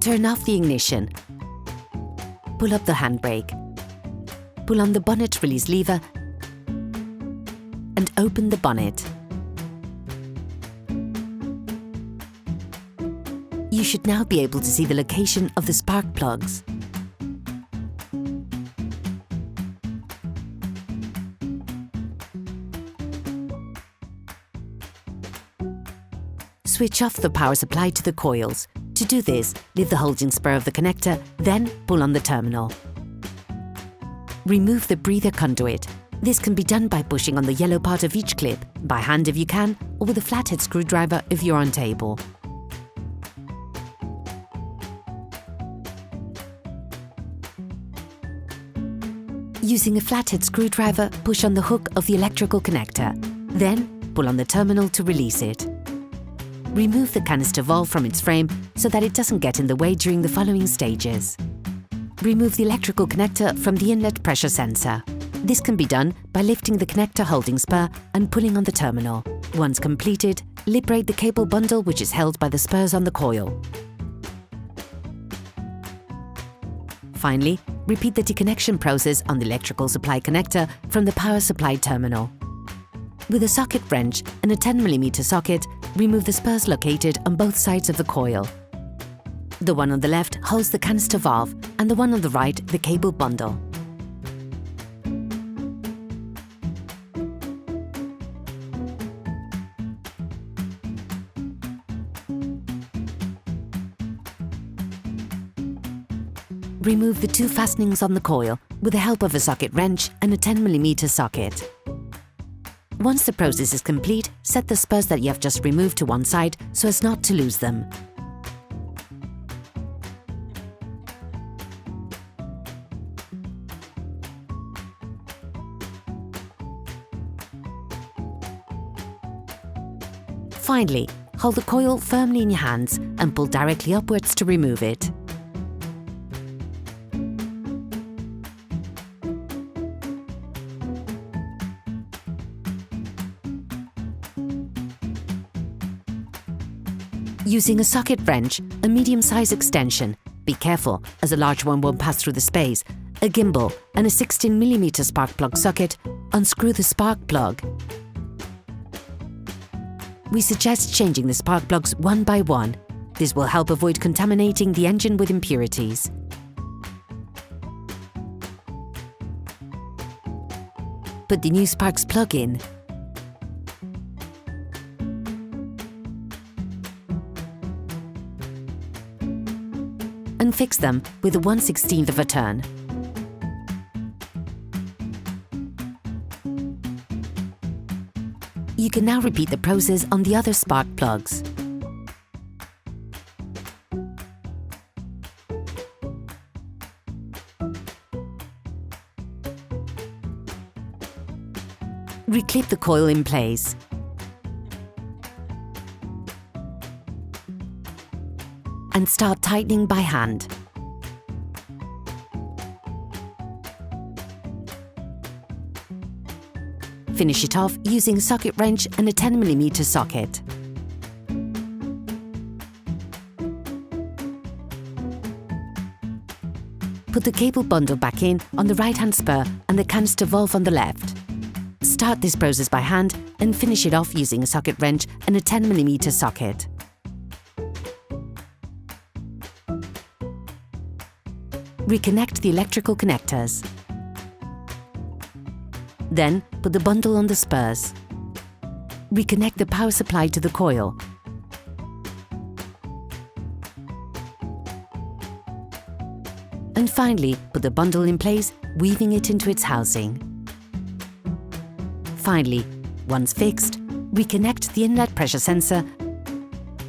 Turn off the ignition. Pull up the handbrake. Pull on the bonnet release lever and open the bonnet. You should now be able to see the location of the spark plugs. Switch off the power supply to the coils. To do this, leave the holding spur of the connector, then pull on the terminal. Remove the breather conduit. This can be done by pushing on the yellow part of each clip, by hand if you can, or with a flathead screwdriver if you're unable. Using a flathead screwdriver, push on the hook of the electrical connector. Then, pull on the terminal to release it. Remove the canister valve from its frame so that it doesn't get in the way during the following stages. Remove the electrical connector from the inlet pressure sensor. This can be done by lifting the connector holding spur and pulling on the terminal. Once completed, liberate the cable bundle which is held by the spurs on the coil. Finally, repeat the deconnection process on the electrical supply connector from the power supply terminal. With a socket wrench and a 10mm socket, remove the spurs located on both sides of the coil. The one on the left holds the canister valve and the one on the right the cable bundle. Remove the two fastenings on the coil with the help of a socket wrench and a 10mm socket. Once the process is complete, set the spurs that you have just removed to one side so as not to lose them. Finally, hold the coil firmly in your hands and pull directly upwards to remove it. Using a socket wrench, a medium-size extension, be careful as a large one won't pass through the space, a gimbal and a 16mm spark plug socket, unscrew the spark plug. We suggest changing the spark plugs one by one. This will help avoid contaminating the engine with impurities. Put the new sparks plug in. And fix them with a 1/16 of a turn. You can now repeat the process on the other spark plugs. Reclip the coil in place. And start tightening by hand. Finish it off using a socket wrench and a 10mm socket. Put the cable bundle back in on the right-hand spur and the canister valve on the left. Start this process by hand and finish it off using a socket wrench and a 10mm socket. Reconnect the electrical connectors. Then put the bundle on the spurs. Reconnect the power supply to the coil. And finally, put the bundle in place, weaving it into its housing. Finally, once fixed, reconnect the inlet pressure sensor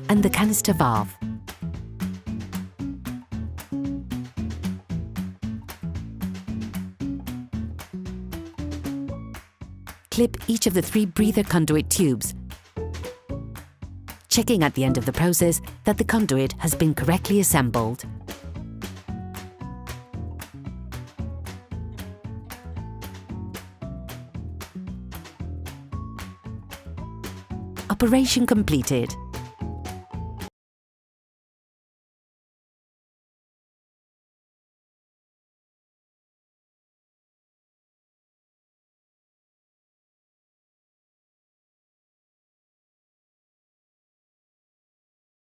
and the canister valve. Clip each of the 3 breather conduit tubes, checking at the end of the process that the conduit has been correctly assembled. Operation completed.